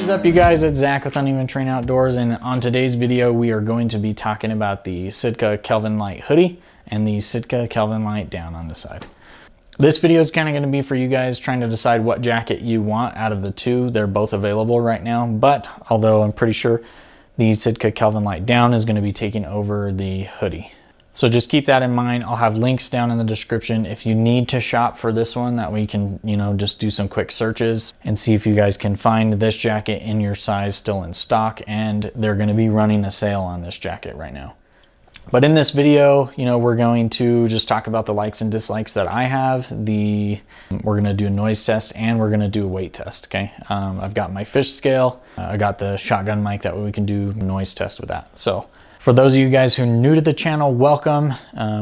What's up, you guys? It's Zach with Uneven Terrain Outdoors, and on today's video we are going to be talking about the Sitka Kelvin Lite Hoodie and the Sitka Kelvin Lite Down on the side. This video is kind of going to be for you guys trying to decide what jacket you want out of the two. They're both available right now, but although I'm pretty sure the Sitka Kelvin Lite Down is going to be taking over the hoodie. So just keep that in mind. I'll have links down in the description if you need to shop for this one. That way you can, just do some quick searches and see if you guys can find this jacket in your size still in stock. And they're going to be running a sale on this jacket right now. But in this video, we're going to just talk about the likes and dislikes that I have. We're going to do a noise test and we're going to do a weight test, okay? I've got my fish scale. I got the shotgun mic, that way we can do a noise test with that. So for those of you guys who are new to the channel, welcome.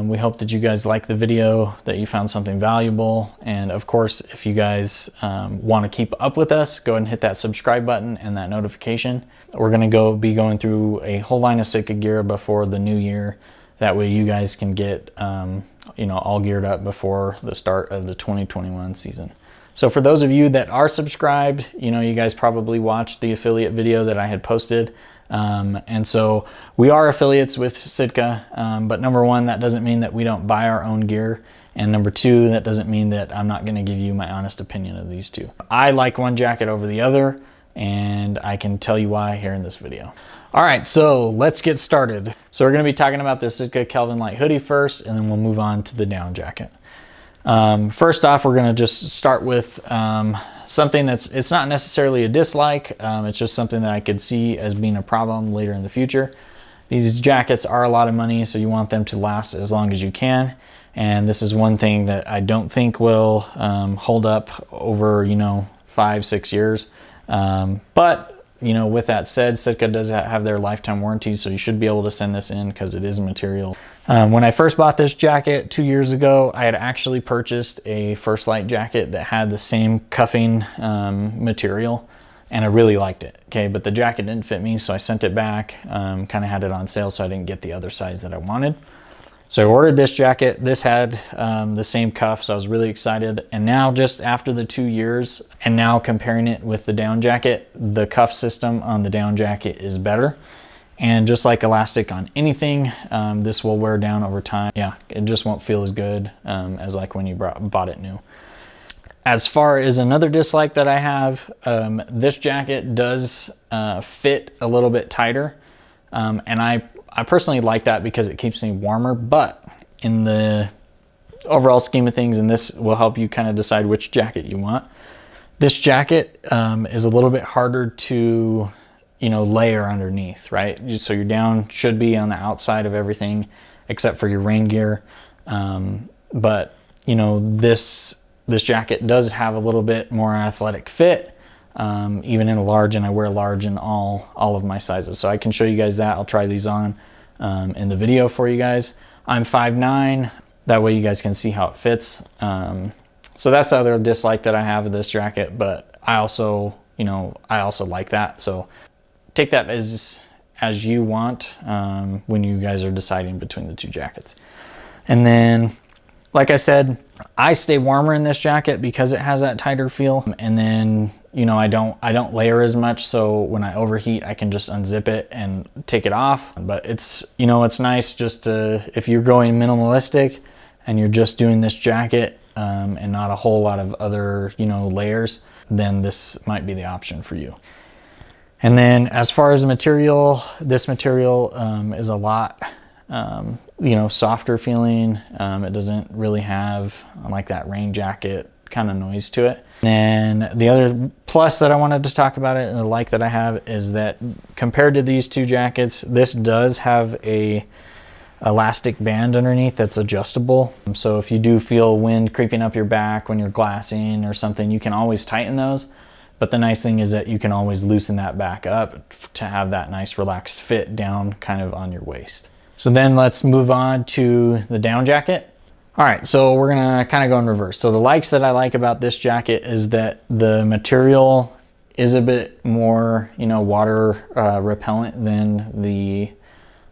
We hope that you guys like the video, that you found something valuable. And of course, if you guys want to keep up with us, go ahead and hit that subscribe button and that notification. We're gonna be going through a whole line of Sitka gear before the new year. That way you guys can get all geared up before the start of the 2021 season. So for those of you that are subscribed, you guys probably watched the affiliate video that I had posted. And so we are affiliates with Sitka, but number one, that doesn't mean that we don't buy our own gear. And number two, that doesn't mean that I'm not going to give you my honest opinion of these two. I like one jacket over the other, and I can tell you why here in this video. All right, so let's get started. So we're going to be talking about the Sitka Kelvin Lite Hoodie first, and then we'll move on to the down jacket. First off, we're going to just start with something it's not necessarily a dislike. It's just something that I could see as being a problem later in the future. These jackets are a lot of money, so you want them to last as long as you can. And this is one thing that I don't think will hold up over 5-6 years. But with that said, Sitka does have their lifetime warranty, so you should be able to send this in because it is material. When I first bought this jacket 2 years ago, I had actually purchased a First Light jacket that had the same cuffing material, and I really liked it. Okay, but the jacket didn't fit me, so I sent it back. Kind of had it on sale, so I didn't get the other size that I wanted. So I ordered this jacket. This had the same cuff, so I was really excited. And now, just after the 2 years, and now comparing it with the down jacket, the cuff system on the down jacket is better. And just like elastic on anything, this will wear down over time. Yeah, it just won't feel as good as like when you bought it new. As far as another dislike that I have, this jacket does fit a little bit tighter. And I personally like that because it keeps me warmer, but in the overall scheme of things, and this will help you kind of decide which jacket you want, this jacket is a little bit harder to layer underneath, right? So your down should be on the outside of everything except for your rain gear. But this jacket does have a little bit more athletic fit, even in a large, and I wear large in all of my sizes. So I can show you guys that. I'll try these on in the video for you guys. I'm 5'9", that way you guys can see how it fits. So that's the other dislike that I have of this jacket, but I also like that. So take that as you want when you guys are deciding between the two jackets. And then, like I said, I stay warmer in this jacket because it has that tighter feel. And then, I don't layer as much, so when I overheat, I can just unzip it and take it off. But it's, it's nice just to, if you're going minimalistic and you're just doing this jacket and not a whole lot of other, layers, then this might be the option for you. And then as far as the material, this material is a lot, softer feeling. It doesn't really have like that rain jacket kind of noise to it. And the other plus that I wanted to talk about it, and the like that I have, is that compared to these two jackets, this does have a elastic band underneath that's adjustable. So if you do feel wind creeping up your back when you're glassing or something, you can always tighten those. But the nice thing is that you can always loosen that back up to have that nice relaxed fit down kind of on your waist. So then let's move on to the down jacket. All right, so we're gonna kind of go in reverse. So the likes that I like about this jacket is that the material is a bit more, water repellent than the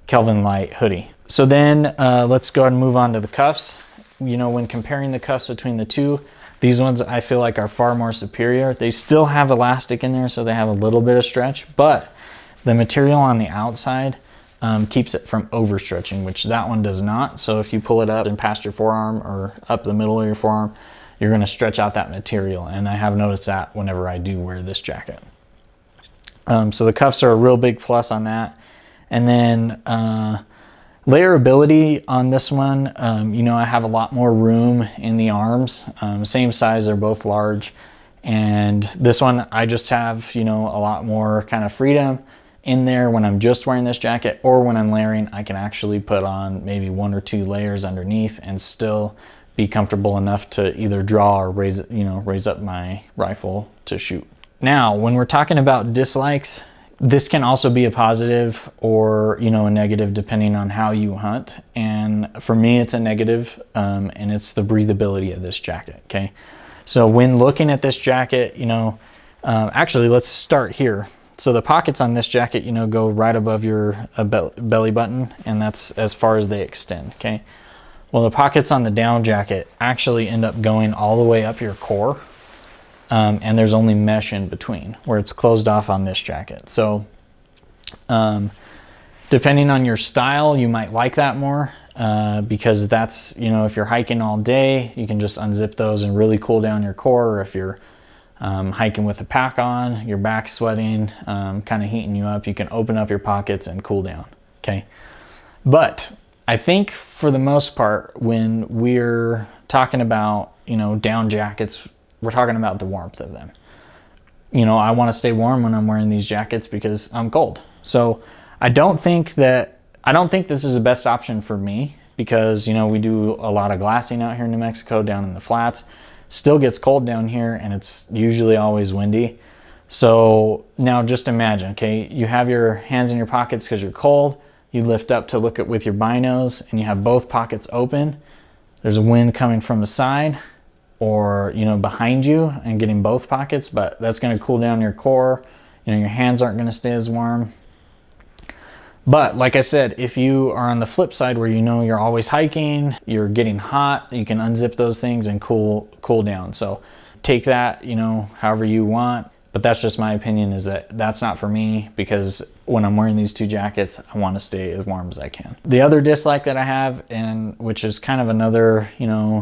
Kelvin Lite Hoodie. So then let's go ahead and move on to the cuffs. you know, when comparing the cuffs between the two, these ones I feel like are far more superior. They still have elastic in there, so they have a little bit of stretch, but the material on the outside keeps it from overstretching, which that one does not. So if you pull it up and past your forearm or up the middle of your forearm, you're going to stretch out that material. And I have noticed that whenever I do wear this jacket. So the cuffs are a real big plus on that. And then layerability on this one, you know, I have a lot more room in the arms. Same size, they're both large. And this one, I just have, you know, a lot more kind of freedom in there when I'm just wearing this jacket, or when I'm layering, I can actually put on maybe 1 or 2 layers underneath and still be comfortable enough to either draw or raise up my rifle to shoot. Now, when we're talking about dislikes, this can also be a positive or, you know, a negative depending on how you hunt. And for me, it's a negative, and it's the breathability of this jacket. Okay. So when looking at this jacket, you know, actually let's start here. So the pockets on this jacket, you know, go right above your belly button, and that's as far as they extend. Okay. Well, the pockets on the down jacket actually end up going all the way up your core. And there's only mesh in between where it's closed off on this jacket. So depending on your style, you might like that more, because that's, you know, if you're hiking all day, you can just unzip those and really cool down your core. Or if you're hiking with a pack on, your back's sweating, kind of heating you up, you can open up your pockets and cool down. Okay. But I think for the most part, when we're talking about, you know, down jackets, we're talking about the warmth of them. You know, I want to stay warm when I'm wearing these jackets because I'm cold. So I don't think this is the best option for me, because, you know, we do a lot of glassing out here in New Mexico, down in the flats. Still gets cold down here, and it's usually always windy. So now just imagine, okay, you have your hands in your pockets because you're cold. You lift up to look at with your binos, and you have both pockets open. There's a wind coming from the side, or, you know, behind you, and getting both pockets, but that's going to cool down your core. You know, your hands aren't going to stay as warm. But like I said, if you are on the flip side where, you know, you're always hiking, you're getting hot, you can unzip those things and cool down. So take that, you know, however you want. But that's just my opinion, is that that's not for me, because when I'm wearing these two jackets, I want to stay as warm as I can. The other dislike that I have, and which is kind of another, you know,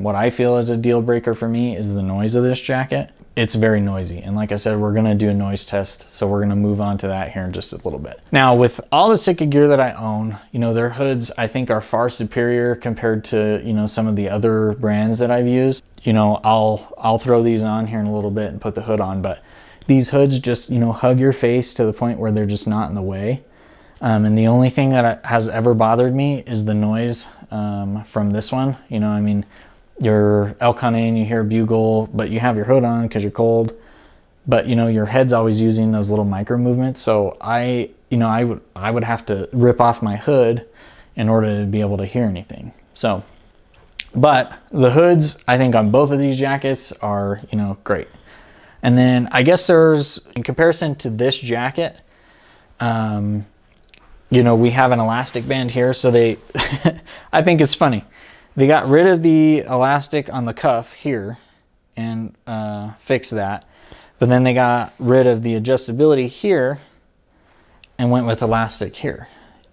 what I feel is a deal breaker for me, is the noise of this jacket. It's very noisy. And like I said, we're going to do a noise test. So we're going to move on to that here in just a little bit. Now, with all the Sitka gear that I own, you know, their hoods I think are far superior compared to, you know, some of the other brands that I've used. You know, I'll throw these on here in a little bit and put the hood on, but these hoods just, you know, hug your face to the point where they're just not in the way. And the only thing that has ever bothered me is the noise from this one. You know, I mean, you're elk hunting, you hear a bugle, but you have your hood on because you're cold. But, you know, your head's always using those little micro movements. So I would have to rip off my hood in order to be able to hear anything. So, but the hoods, I think on both of these jackets are, you know, great. And then I guess there's, in comparison to this jacket, you know, we have an elastic band here. So they, I think it's funny. They got rid of the elastic on the cuff here and fixed that. But then they got rid of the adjustability here and went with elastic here.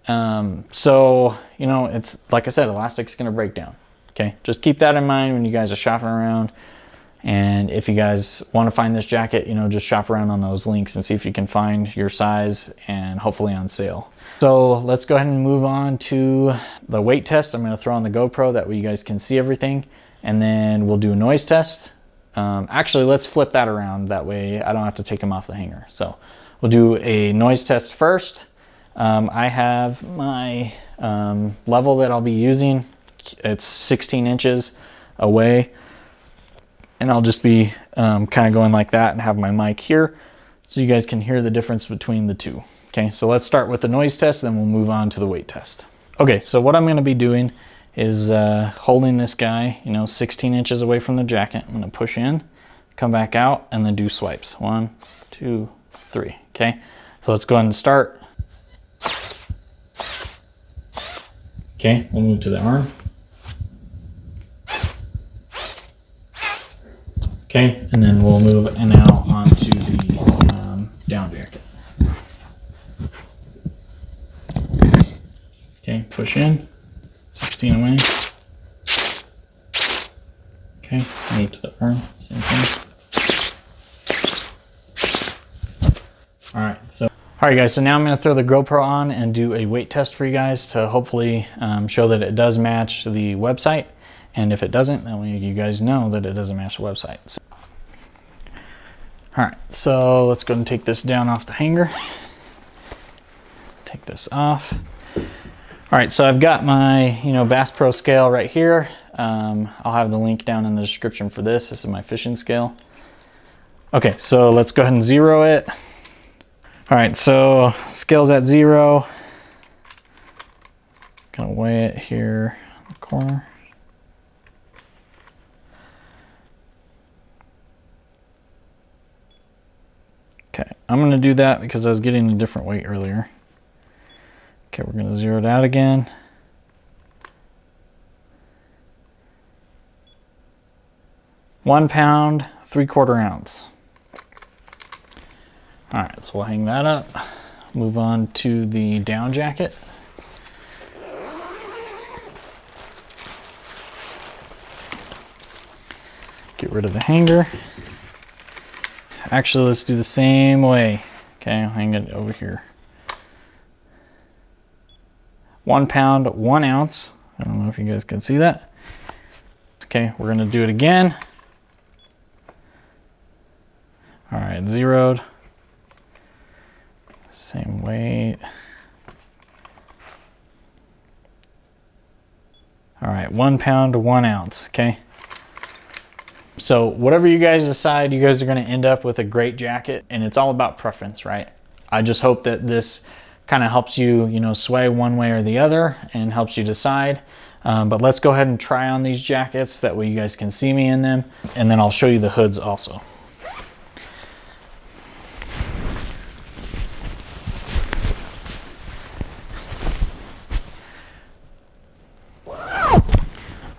So, you know, it's like I said, elastic's going to break down. Okay, just keep that in mind when you guys are shopping around. And if you guys want to find this jacket, you know, just shop around on those links and see if you can find your size, and hopefully on sale. So let's go ahead and move on to the weight test. I'm going to throw on the GoPro, that way you guys can see everything. And then we'll do a noise test. Actually, let's flip that around. That way I don't have to take them off the hanger. So we'll do a noise test first. I have my level that I'll be using. It's 16 inches away. And I'll just be kind of going like that and have my mic here so you guys can hear the difference between the two. Okay, so let's start with the noise test, then we'll move on to the weight test. Okay, so what I'm going to be doing is holding this guy, you know, 16 inches away from the jacket. I'm going to push in, come back out, and then do swipes. 1, 2, 3. Okay, so let's go ahead and start. Okay, we'll move to the arm. Okay, and then we'll move now onto the down jacket. Okay, push in, 16 away. Okay, move to the arm, same thing. All right guys, so now I'm gonna throw the GoPro on and do a weight test for you guys to hopefully show that it does match the website. And if it doesn't, then you guys know that it doesn't match the website. So. All right, so let's go and take this down off the hanger. Take this off. All right, so I've got my Bass Pro scale right here. I'll have the link down in the description for this. This is my fishing scale. Okay, so let's go ahead and zero it. All right, so scale's at 0. Gonna weigh it here in the corner. Okay, I'm gonna do that because I was getting a different weight earlier. Okay, we're gonna zero it out again. £1 pound, 3/4 ounce. All right, so we'll hang that up. Move on to the down jacket. Get rid of the hanger. Actually, let's do the same way. Okay, I'll hang it over here. £1 pound, 1 ounce. I don't know if you guys can see that. Okay, we're gonna do it again. All right, zeroed. Same weight. All right, £1 pound to 1 ounce, okay? So whatever you guys decide, you guys are gonna end up with a great jacket, and it's all about preference, right? I just hope that this kind of helps you, sway one way or the other and helps you decide. But let's go ahead and try on these jackets. That way you guys can see me in them, and then I'll show you the hoods also.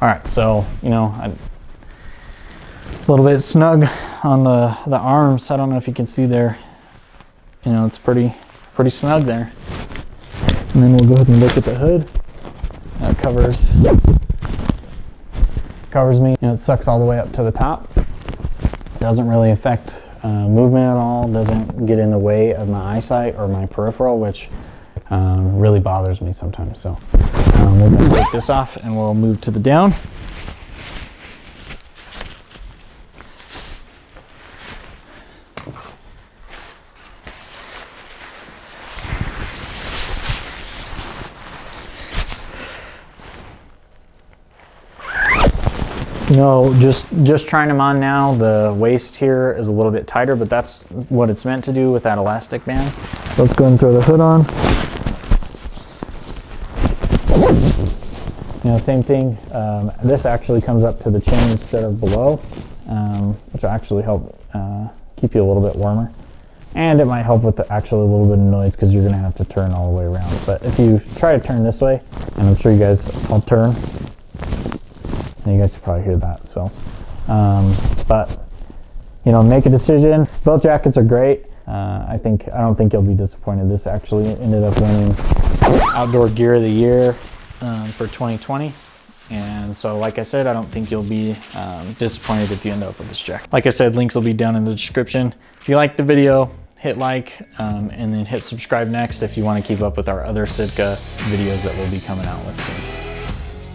All right, so, a little bit snug on the arms. I don't know if you can see there. It's pretty snug there. And then we'll go ahead and look at the hood. It covers me. It sucks all the way up to the top. Doesn't really affect movement at all. Doesn't get in the way of my eyesight or my peripheral, which really bothers me sometimes. So we're going to take this off and we'll move to the down. Just trying them on now, the waist here is a little bit tighter, but that's what it's meant to do with that elastic band. Let's go ahead and throw the hood on. Same thing. This actually comes up to the chin instead of below, which will actually help keep you a little bit warmer. And it might help with actually a little bit of noise because you're going to have to turn all the way around. But if you try to turn this way, and I'm sure you guys all turn, and you guys can probably hear that. So, but make a decision. Both jackets are great. I don't think you'll be disappointed. This actually ended up winning Outdoor Gear of the Year for 2020. And so, like I said, I don't think you'll be disappointed if you end up with this jacket. Like I said, links will be down in the description. If you liked the video, hit like, and then hit subscribe next if you want to keep up with our other Sitka videos that we'll be coming out with soon.